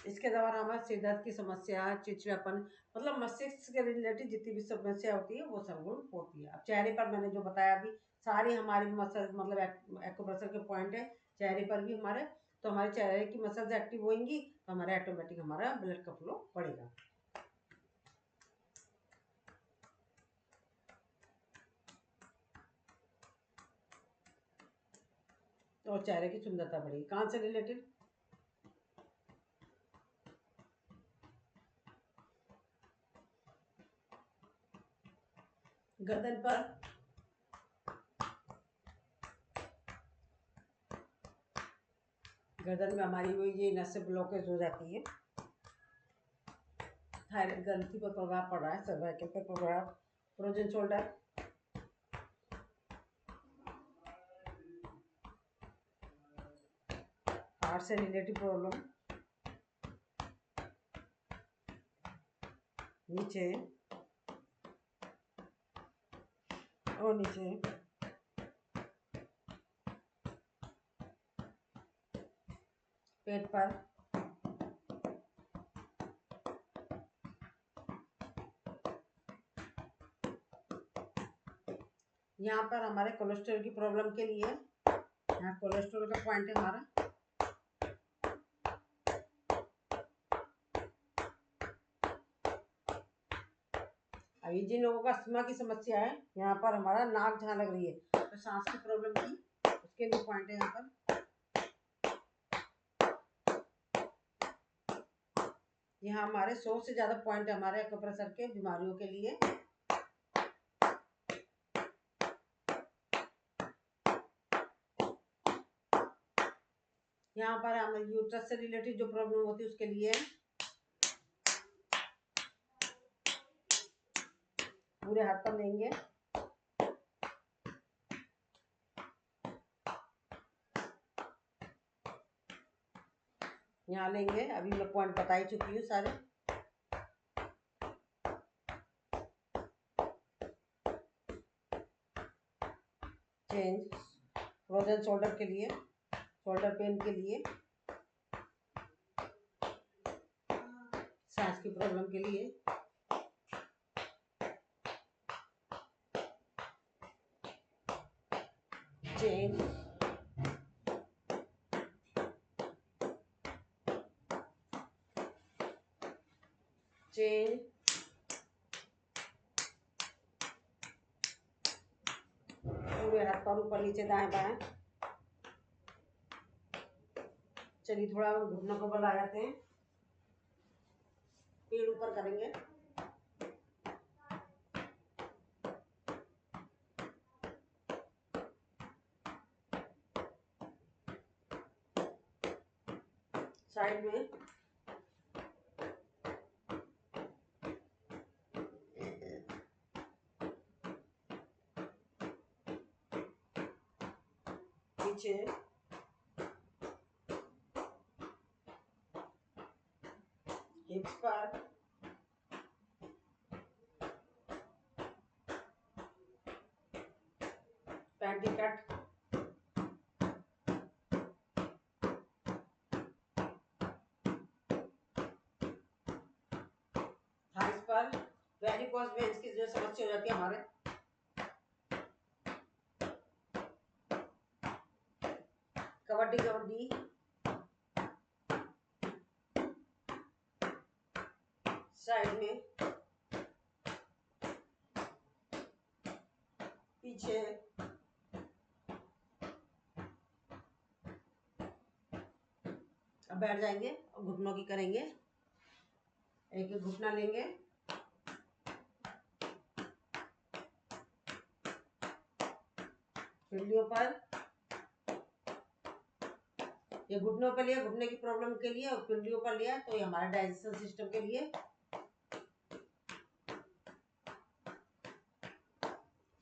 इसके द्वारा हमारे सिर दर्द की समस्या, चिड़चिड़ापन, मतलब मस्तिष्क के रिलेटेड जितनी भी समस्या होती है वो सब होती है। अब चेहरे पर मैंने जो बताया अभी सारी हमारी मसल मतलब एक्यूप्रेशर के पॉइंट है चेहरे पर भी हमारे, तो हमारे चेहरे की मसल्स एक्टिव होंगी तो हमारा ऑटोमेटिक हमारा ब्लड का फ्लो बढ़ेगा। और चेहरे की सुंदरता बढ़ेगी। कान से रिलेटेड गर्दन पर गर्दन में हमारी वो ये नसें ब्लॉकेज हो जाती है, थायराइड ग्रंथि पर प्रभाव पड़ रहा है, सर्वाइकल पर प्रभाव, फ्रोजन शोल्डर, हार्ट से रिलेटेड प्रॉब्लम, नीचे और नीचे, पेट पर, यहाँ पर हमारे कोलेस्ट्रॉल की प्रॉब्लम के लिए, यहाँ कोलेस्ट्रॉल का पॉइंट है हमारा, अभी जिन लोगों को अस्थमा की समस्या है यहाँ पर हमारा नाक जहाँ लग रही है तो सांस की प्रॉब्लम थी उसके लिए पॉइंट है यहाँ पर। यहाँ हमारे 100 से ज़्यादा पॉइंट है हमारे एक्यूप्रेशर के बीमारियों के लिए। यहाँ पर हमें यूट्रस से रिलेटेड जो प्रॉब्लम होती है उसके लिए पूरे हाथ पर लेंगे, यहाँ लेंगे, अभी मैं पॉइंट बता ही चुकी हूँ सारे। चेंज फ्रोजन शोल्डर के लिए, शोल्डर पेन के लिए, सांस की प्रॉब्लम के लिए, चेंज चेंज पूरे हाथ पर ऊपर नीचे दाएं बाएं। चलिए थोड़ा घुटनों को बल आ जाते हैं, पेड़ ऊपर करेंगे, साइड में पीछे हिप्स पर, पैंटी कट, थाइस पर, वेरिकोस वेन्स की जो समस्या हो जाती है हमारे, कबड्डी कबड्डी, साइड में, पीछे, अब बैठ जाएंगे और घुटनों की करेंगे, एक एक घुटना लेंगे, पिंडियों पर, ये घुटनों पर लिया घुटने की प्रॉब्लम के लिए और पिंडियों पर लिया तो ये हमारे डाइजेशन सिस्टम के लिए।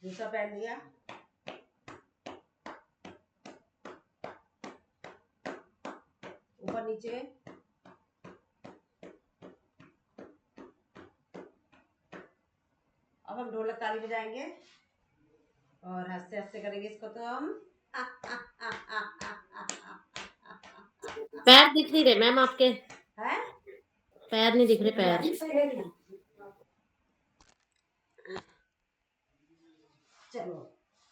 दूसरा पैर लिया, ऊपर नीचे, अब हम ढोलक ताली बजाएंगे और हंसते हंसते करेंगे इसको तो हम पैर दिख नहीं रहे मैम आपके। है पैर नहीं दिख रहे, पैर। चलो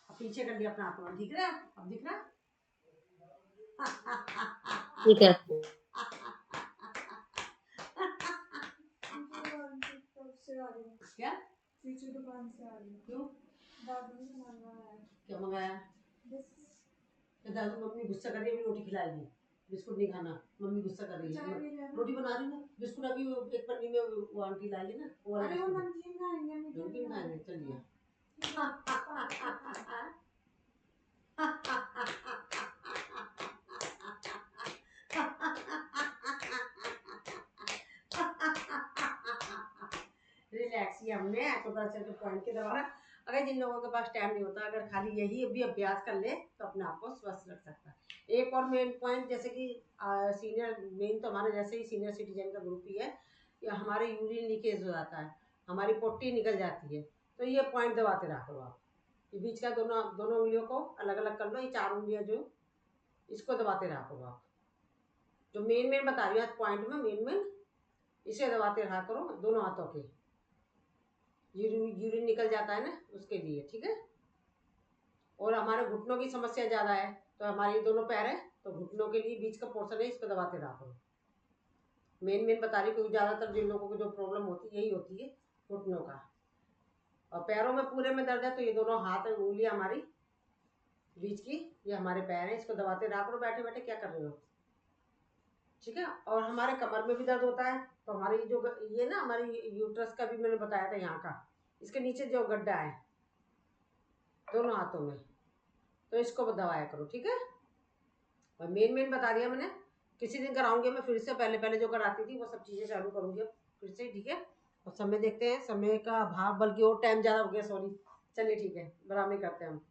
अब पीछे कर लिया अपना हाथ, दिख रहा है? अब दिख रहा है? ठीक है। क्या दुकान से आ रही? क्यों? क्या मंगाया? दादू मम्मी गुस्सा कर रही है, रोटी खिलाएगी, बिस्कुट नहीं खाना, मम्मी गुस्सा कर रही है। रोटी बना रही हूँ, बिस्कुट अभी एक पन्नी में वो आंटी ला ली ना, वो वाला नमकीन खाएंगे। चलिए रिलैक्स किया हमने तो बस पॉइंट के दबाना। अगर जिन लोगों के पास टाइम नहीं होता, अगर खाली यही भी अभ्यास कर ले तो अपने आप को स्वस्थ रख सकता है। एक और मेन पॉइंट, जैसे कि सीनियर, मेन तो हमारे जैसे ही सीनियर सिटीजन का ग्रुप ही है, या हमारे यूरिन लीकेज हो जाता है, हमारी पोटी निकल जाती है, तो ये पॉइंट दबाते रहा करो आप। ये बीच का दोनों उंगलियों को अलग अलग कर लो, ये 4 उंगलियां जो इसको दबाते रहा करो आप। जो मेन बता रही हूँ आज पॉइंट में, मेन इसे दबाते रहा करो दोनों हाथों के। यूरिन निकल जाता है ना, उसके लिए, ठीक है। और हमारे घुटनों की समस्या ज़्यादा है, तो हमारे दोनों पैर है, तो घुटनों के लिए बीच का पोर्शन है, इसको दबाते रहा करो। मेन बता रही, क्योंकि ज़्यादातर जिन लोगों को जो प्रॉब्लम होती है यही होती है घुटनों का। और पैरों में पूरे में दर्द है, तो ये दोनों हाथ उंगलियां हमारी बीच की, ये हमारे पैर हैं, इसको दबाते रहा करो बैठे बैठे। क्या कर रहे हो? ठीक है। और हमारे कमर में भी दर्द होता है, तो हमारी जो ये ना, हमारी यूट्रस का भी मैंने बताया था यहाँ का, इसके नीचे जो गड्ढा है दोनों हाथों में, तो इसको दबाया करो, ठीक है। और मेन बता दिया मैंने। किसी दिन कराऊंगी मैं फिर से, पहले जो कराती थी वो सब चीज़ें चालू करूंगी अब फिर से, ठीक है। और समय देखते हैं, समय का अभाव, बल्कि और टाइम ज़्यादा हो गया, सॉरी। चलिए ठीक है, बराबर करते हैं हम।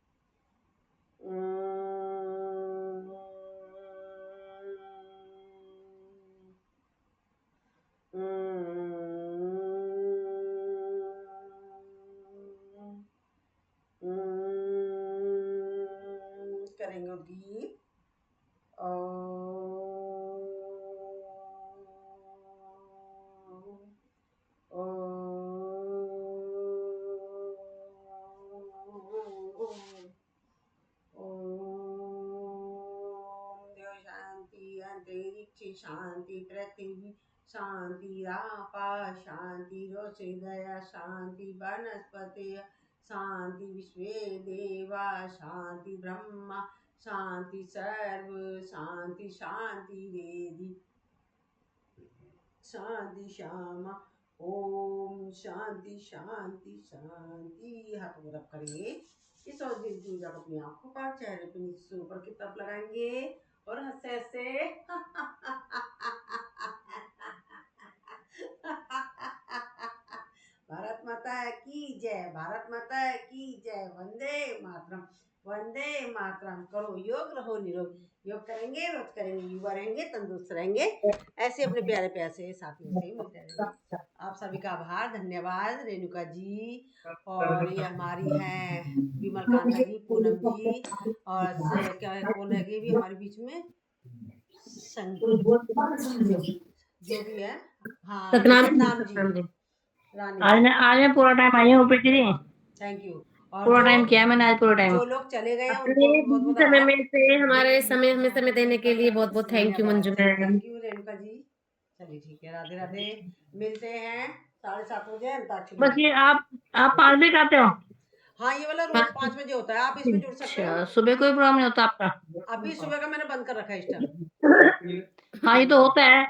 करेंगे उद्गीत। अंतरिक्ष शांति, पृथ्वी शांति, आपा शांति, हृदय शांति, वनस्पति शांति, विश्वे देवा शांति, ब्रह्मा शांति, सर्व शांति, शांति वेदी शांति, श्यामा ओम शांति शांति शांति। हाथों को रब करेंगे इस और दिन अपनी आंखों पर, चेहरे पे नीचे से ऊपर की तरफ लगाएंगे और हंसे हंसे भारत माता की जय, भारत माता की जय, वंदे मातरम, वंदे मातरम। करो योग, रहो निरोग। योग करेंगे, रोज करेंगे, युवा रहेंगे, तंदुरुस्त रहेंगे, ऐसे अपने प्यारे प्यारे से साथियों से मिलते रहेंगे। आप सभी का आभार, धन्यवाद रेणुका जी, और ये हमारी हैं विमल कांता जी, पूनम जी, और क्या कौन है भी हमारे बीच में, जो भी है, हाँ सतनाम जी, रानी। आज मैं पूरा टाइम आई हूँ पृथ्वी। Thank you. और पूरा टाइम किया है मैंने आज, पूरा टाइम। जो लोग चले गए हैं अपने उनको बहुत समय में से हमारे समय हमें समय देने के लिए बहुत बहुत thank you Manju ma'am. Thank you Renuka ji. चलिए ठीक है, राधे राधे। मिलते हैं 7:30 बजे अंताक्षरी। बस ये आप 5 बजे आते हो? हाँ, ये वाला रोज 5 बजे होता है, आप इसमें जुड़ सकते हो। सुबह कोई प्रॉब्लम नहीं होता आपका? अभी सुबह का मैंने बंद कर रखा है इस टाइम। हाँ, ये तो होता है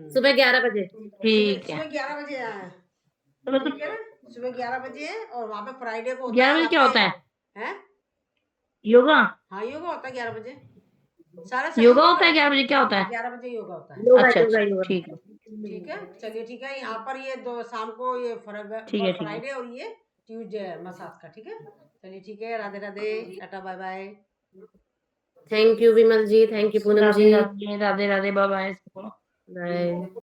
सुबह 11 बजे। ठीक है, सुबह 11 बजे आए हैं, सुबह ठीक है ना, सुबह 11 बजे है। और वहाँ पे फ्राइडे को होता 11 है। बजे क्या होता है? हैं? योगा? हाँ, योगा होता है 11 बजे। सारा योगा होता है 11 बजे? क्या होता है? 11 बजे योगा होता है। अच्छा अच्छा, ठीक है ठीक है, चलिए ठीक है। यहाँ पर ये दो शाम को ये ठीक है। फ्राइडे और ये ट्यूसडे है मसाज का, ठीक है। चलिए ठीक है, Radhe Radhe, tata bye bye. Thank you Vimal ji, thank you Poonam ji, Radhe Radhe, bye bye. Bye.